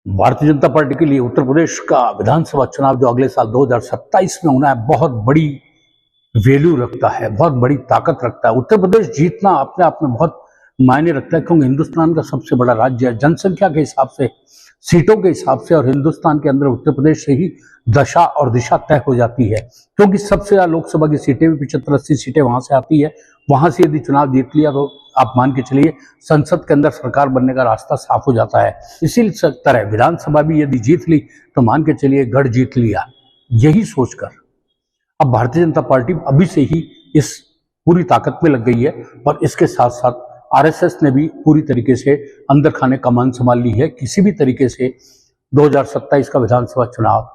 Bharatiya Janata party के लिए उत्तर प्रदेश का विधानसभा चुनाव जो अगले साल 2027 में होना है, बहुत बड़ी वैल्यू रखता है, बहुत बड़ी ताकत रखता है। उत्तर प्रदेश जीतना अपने आप में बहुत मायने रखता है, क्योंकि हिंदुस्तान का सबसे बड़ा राज्य है जनसंख्या के हिसाब से, सीटों के हिसाब से, और हिंदुस्तान के अंदर उत्तर प्रदेश से ही दशा और दिशा तय हो जाती है, क्योंकि सबसे ज्यादा लोकसभा की सीटें भी 75-80 सीटें वहां से आती है। वहां से यदि चुनाव जीत लिया तो आप मान के चलिए संसद के अंदर सरकार बनने का रास्ता साफ हो जाता है। इसी तरह विधानसभा भी यदि जीत ली तो मान के चलिए गढ़ जीत लिया। यही सोचकर अब भारतीय जनता पार्टी अभी से ही इस पूरी ताकत में लग गई है, और इसके साथ साथ आरएसएस ने भी पूरी तरीके से अंदर खाने कमान संभाल ली है। किसी भी तरीके से 2027 का विधानसभा चुनाव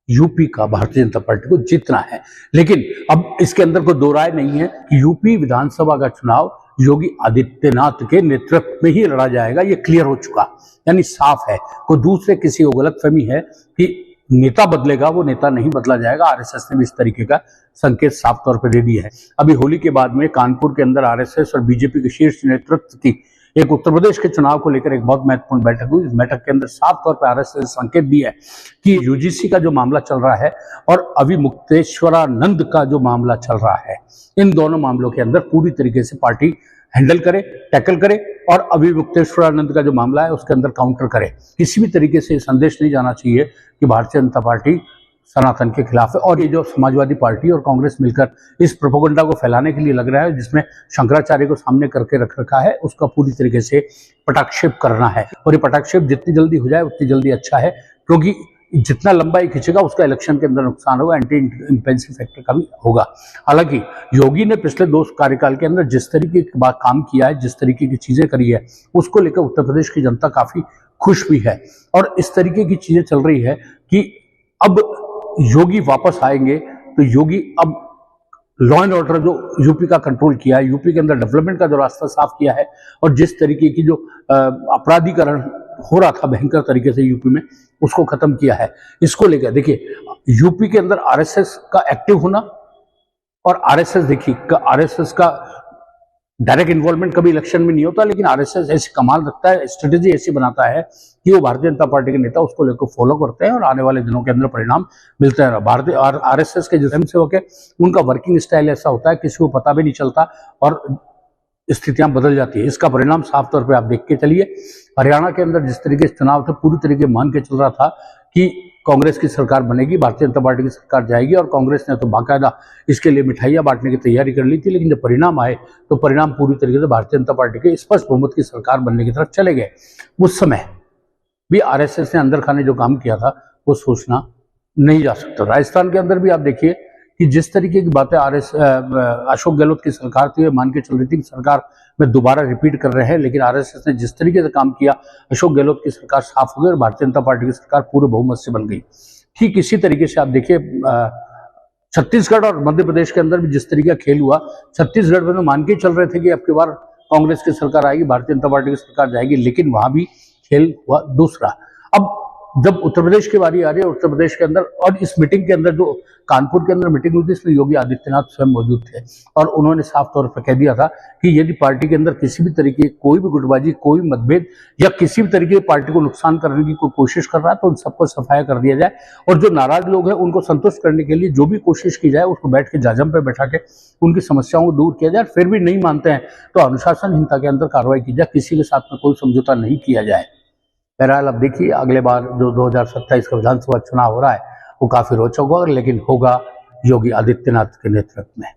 यूपी का भारतीय जनता पार्टी को जीतना है। लेकिन अब इसके अंदर कोई दो राय नहीं है कि यूपी विधानसभा का चुनाव योगी आदित्यनाथ के नेतृत्व में ही लड़ा जाएगा। ये क्लियर हो चुका, यानी साफ है। कोई दूसरे किसी को गलतफहमी है कि नेता बदलेगा, वो नेता नहीं बदला जाएगा। आरएसएस ने भी इस तरीके का संकेत साफ तौर पर दे दिया है। अभी होली के बाद में कानपुर के अंदर आरएसएस और बीजेपी के शीर्ष नेतृत्व की एक उत्तर प्रदेश के चुनाव को लेकर एक बहुत महत्वपूर्ण बैठक हुई। इस बैठक के अंदर साफ तौर पर आरएसएस ने संकेत दिया है कि यूजीसी का जो मामला चल रहा है और अविमुक्तेश्वरानंद का जो मामला चल रहा है, इन दोनों मामलों के अंदर पूरी तरीके से पार्टी हैंडल करे, टैकल करे, और अविमुक्तेश्वरानंद का जो मामला है उसके अंदर काउंटर करे। किसी भी तरीके से संदेश नहीं जाना चाहिए कि भारतीय जनता पार्टी सनातन के खिलाफ है। और ये जो समाजवादी पार्टी और कांग्रेस मिलकर इस प्रोपेगेंडा को फैलाने के लिए लग रहा है, जिसमें शंकराचार्य को सामने करके रख रखा है, उसका पूरी तरीके से पटाक्षेप करना है। और ये पटाक्षेप जितनी जल्दी हो जाए उतनी जल्दी अच्छा है, क्योंकि जितना लंबा ये खींचेगा उसका इलेक्शन के अंदर नुकसान होगा, एंटी इंपेंसी फैक्टर का भी होगा। हालांकि योगी ने पिछले 2 कार्यकाल के अंदर जिस तरीके की बात काम किया है, जिस तरीके की चीजें करी है, उसको लेकर उत्तर प्रदेश की जनता काफी खुश भी है। और इस तरीके की चीजें चल रही है कि अब योगी वापस आएंगे तो योगी अब लॉ एंड ऑर्डर जो यूपी का कंट्रोल किया है, यूपी के अंदर डेवलपमेंट का जो रास्ता साफ किया है, और जिस तरीके की जो अपराधीकरण हो रहा था भयंकर तरीके से यूपी में, उसको खत्म किया है। इसको लेकर देखिए, यूपी के अंदर आरएसएस का एक्टिव होना, और आरएसएस देखिए, आरएसएस का डायरेक्ट इन्वॉल्वमेंट कभी इलेक्शन में नहीं होता, लेकिन आरएसएस ऐसी कमाल रखता है, स्ट्रेटेजी ऐसी बनाता है कि वो भारतीय जनता पार्टी के नेता उसको लेकर फॉलो करते हैं, और आने वाले दिनों के अंदर परिणाम मिलते हैं। भारतीय आरएसएस के जो स्वयंसेवक है उनका वर्किंग स्टाइल ऐसा होता है, किसी को पता भी नहीं चलता और स्थितियां बदल जाती है। इसका परिणाम साफ तौर पे आप देख के चलिए। हरियाणा के अंदर जिस तरीके से चुनाव थे, पूरी तरीके मान के चल रहा था कि कांग्रेस की सरकार बनेगी, भारतीय जनता पार्टी की सरकार जाएगी, और कांग्रेस ने तो बाकायदा इसके लिए मिठाइयां बांटने की तैयारी कर ली थी। लेकिन जब परिणाम आए तो परिणाम पूरी तरीके से भारतीय जनता पार्टी के स्पष्ट बहुमत की सरकार बनने की तरफ चले गए। उस समय भी आरएसएस ने अंदर खाने जो काम किया था वो सोचना नहीं जा सकता। राजस्थान के अंदर भी आप देखिए कि जिस तरीके की बातें अशोक गहलोत की सरकार थी, मान के चल रही थी कि सरकार में दोबारा रिपीट कर रहे हैं, लेकिन आरएसएस ने जिस तरीके से काम किया, अशोक गहलोत की सरकार साफ हो गई और भारतीय जनता पार्टी की सरकार पूरे बहुमत से बन गई। ठीक इसी तरीके से आप देखिए छत्तीसगढ़ और मध्य प्रदेश के अंदर भी जिस तरीके का खेल हुआ, छत्तीसगढ़ में तो मान के चल रहे थे कि अब की बार कांग्रेस की सरकार आएगी, भारतीय जनता पार्टी की सरकार जाएगी, लेकिन वहां भी खेल हुआ दूसरा। अब जब उत्तर प्रदेश की बारी आ रही है, उत्तर प्रदेश के अंदर, और इस मीटिंग के अंदर जो कानपुर के अंदर मीटिंग हुई थी, इसमें योगी आदित्यनाथ स्वयं मौजूद थे, और उन्होंने साफ तौर पर कह दिया था कि यदि पार्टी के अंदर किसी भी तरीके कोई भी गुटबाजी, कोई मतभेद या किसी भी तरीके पार्टी को नुकसान करने की कोई कोशिश कर रहा है तो उन सबको सफाया कर दिया जाए, और जो नाराज लोग हैं उनको संतुष्ट करने के लिए जो भी कोशिश की जाए उसको बैठ के जाजम पे बैठा के उनकी समस्याओं को दूर किया जाए। फिर भी नहीं मानते हैं तो अनुशासनहीनता के अंदर कार्रवाई की जाए, किसी के साथ में कोई समझौता नहीं किया जाए। बहरहाल अब देखिए, अगले बार जो 2027 का विधानसभा चुनाव हो रहा है वो काफी रोचक होगा, लेकिन होगा योगी आदित्यनाथ के नेतृत्व में।